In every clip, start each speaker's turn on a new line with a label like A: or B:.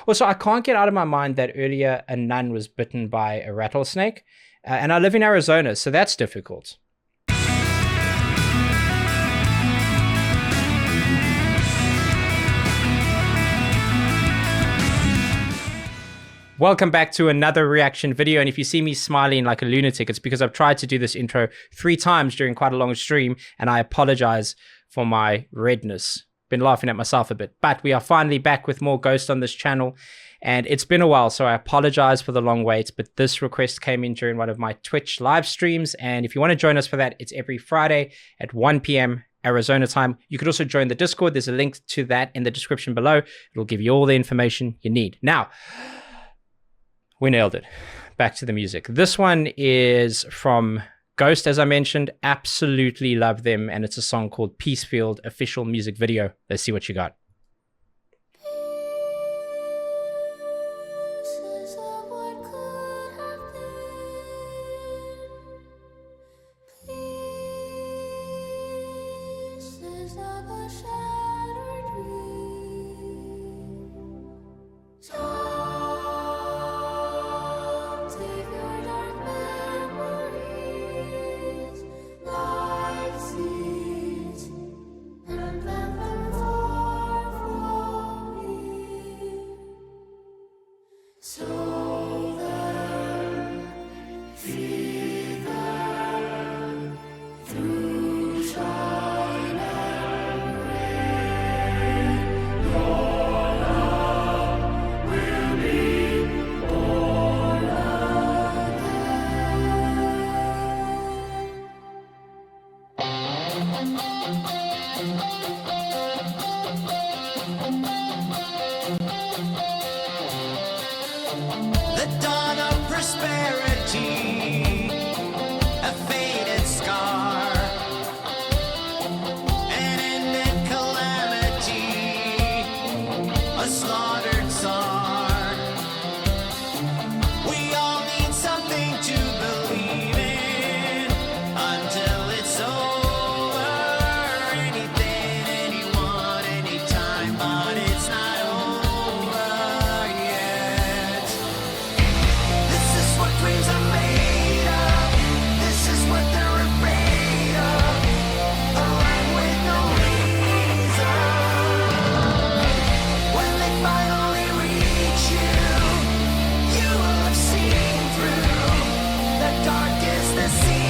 A: Also, I can't get out of my mind that earlier a nun was bitten by a rattlesnake. And I live in Arizona, so that's difficult. Welcome back to another reaction video. And if you see me smiling like a lunatic, it's because I've tried to do this intro 3 times during quite a long stream, and I apologize for my redness. Been laughing at myself a bit, but we are finally back with more Ghost on this channel. And it's been a while, so I apologize for the long wait, but this request came in during one of my Twitch live streams. And if you want to join us for that, it's every Friday at 1 p.m. Arizona time. You could also join the Discord. There's a link to that in the description below. It'll give you all the information you need. Now, we nailed it. Back to the music. This one is from Ghost, as I mentioned. Absolutely love them. And it's a song called Peacefield, official music video. Let's see what you got.
B: The dawn of prosperity, a faded scar, an ended calamity, a slaughtered czar. We all need something to believe in until it's over. Anything, anyone, anytime, but it's not over yet. This is what dreams are made of. This is what they're afraid of. A life with no reason. When they finally reach you, you will have seen through the darkest the season.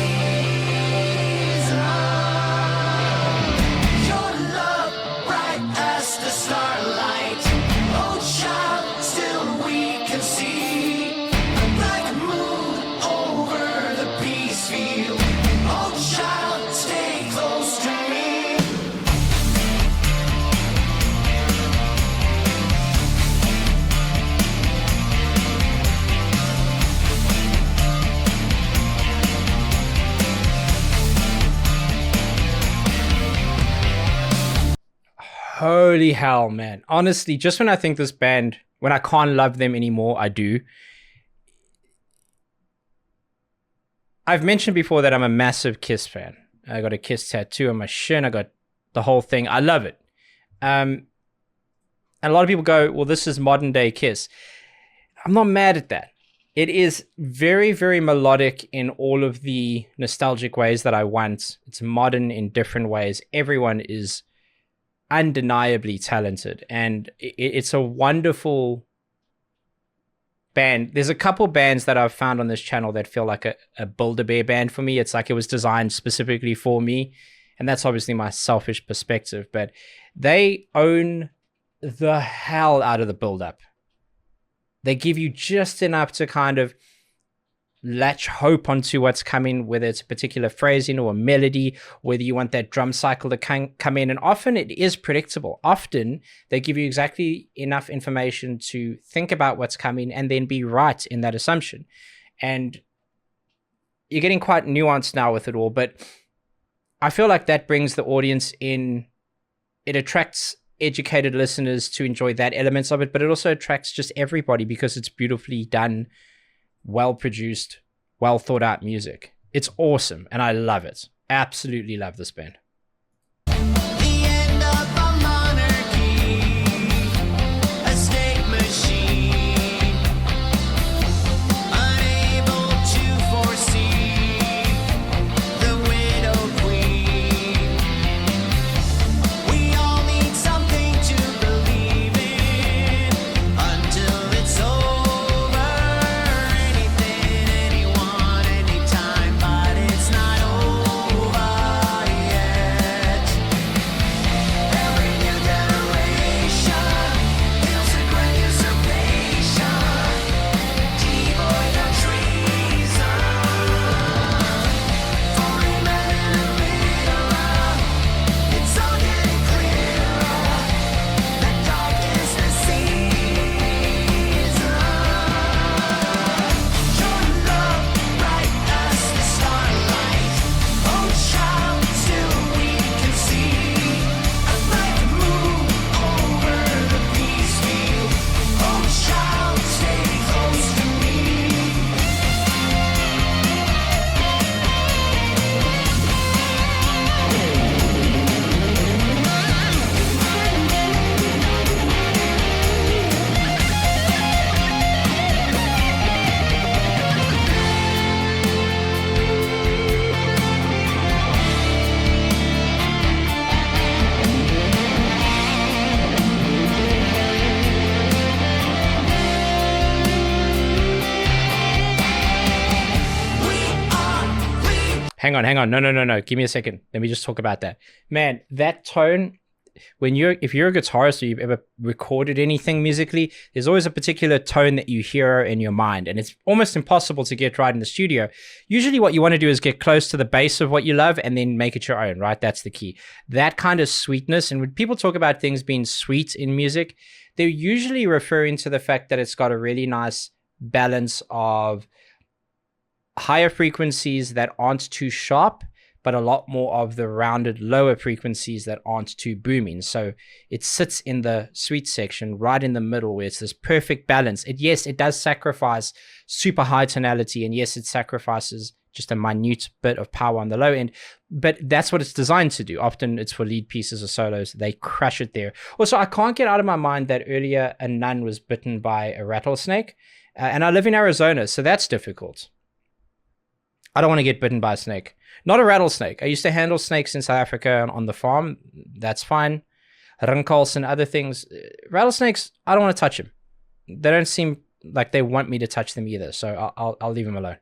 B: Your love bright as the starlight. Oh child, still we can see a black moon over the Peacefield. Oh child, stay close to me.
A: Holy hell, man. Honestly, just when I think this band, when I can't love them anymore, I do. I've mentioned before that I'm a massive Kiss fan. I got a Kiss tattoo on my shin. I got the whole thing. I love it. And a lot of people go, well, this is modern day Kiss. I'm not mad at that. It is very, very melodic in all of the nostalgic ways that I want. It's modern in different ways. Everyone is undeniably talented, and it's a wonderful band. There's a couple bands that I've found on this channel that feel like a Build-A-Bear band for me. It's like it was designed specifically for me, and that's obviously my selfish perspective, but they own the hell out of the build-up. They give you just enough to kind of latch hope onto what's coming, whether it's a particular phrasing or a melody, whether you want that drum cycle to come in. And often it is predictable. Often they give you exactly enough information to think about what's coming and then be right in that assumption. And you're getting quite nuanced now with it all, but I feel like that brings the audience in. It attracts educated listeners to enjoy that elements of it, but it also attracts just everybody because it's beautifully done, well produced, well thought out music. It's awesome and I love it. Absolutely love this band.
B: The end of a monarchy, a state machine.
A: Hang on. No. Give me a second. Let me just talk about that. Man, that tone, if you're a guitarist or you've ever recorded anything musically, there's always a particular tone that you hear in your mind, and it's almost impossible to get right in the studio. Usually what you want to do is get close to the base of what you love and then make it your own, right? That's the key. That kind of sweetness, and when people talk about things being sweet in music, they're usually referring to the fact that it's got a really nice balance of higher frequencies that aren't too sharp, but a lot more of the rounded lower frequencies that aren't too booming. So it sits in the sweet section right in the middle where it's this perfect balance. Yes, it does sacrifice super high tonality, and yes, it sacrifices just a minute bit of power on the low end, but that's what it's designed to do. Often it's for lead pieces or solos. They crush it there. Also, I can't get out of my mind that earlier a nun was bitten by a rattlesnake, and I live in Arizona, so that's difficult. I don't want to get bitten by a snake. Not a rattlesnake. I used to handle snakes in South Africa on the farm. That's fine. Rinkels and other things. Rattlesnakes, I don't want to touch them. They don't seem like they want me to touch them either, so I'll leave them alone.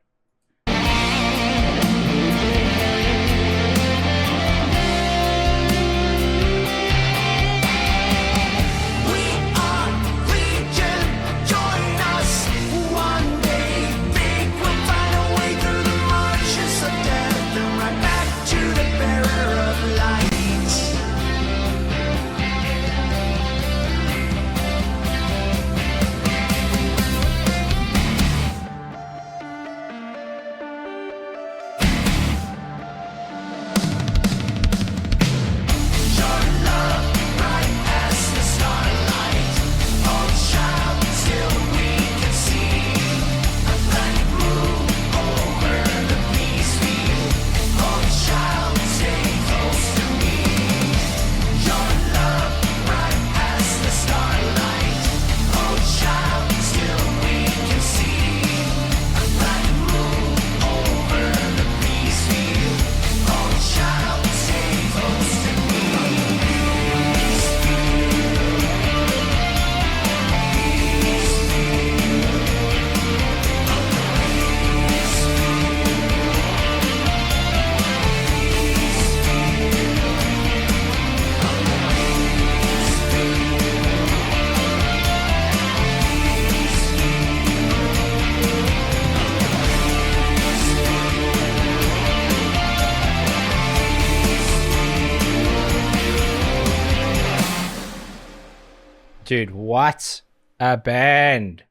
A: Dude, what a band.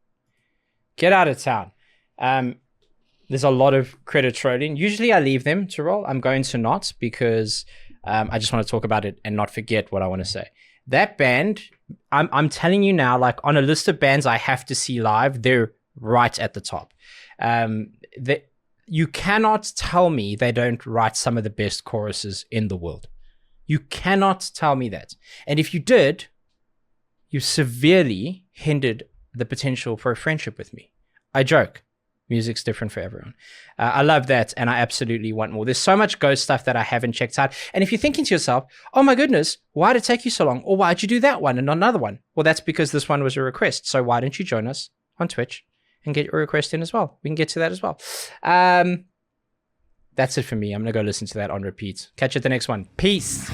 A: Get out of town. There's a lot of credit trolling. Usually I leave them to roll. I'm going to not, because I just want to talk about it and not forget what I want to say. That band, I'm telling you now, like on a list of bands I have to see live, they're right at the top. You cannot tell me they don't write some of the best choruses in the world. You cannot tell me that. And if you did, you severely hindered the potential for a friendship with me. I joke. Music's different for everyone. I love that, and I absolutely want more. There's so much Ghost stuff that I haven't checked out. And if you're thinking to yourself, oh my goodness, why did it take you so long? Or why'd you do that one and not another one? Well, that's because this one was a request. So why don't you join us on Twitch and get your request in as well? We can get to that as well. That's it for me. I'm going to go listen to that on repeat. Catch you at the next one. Peace.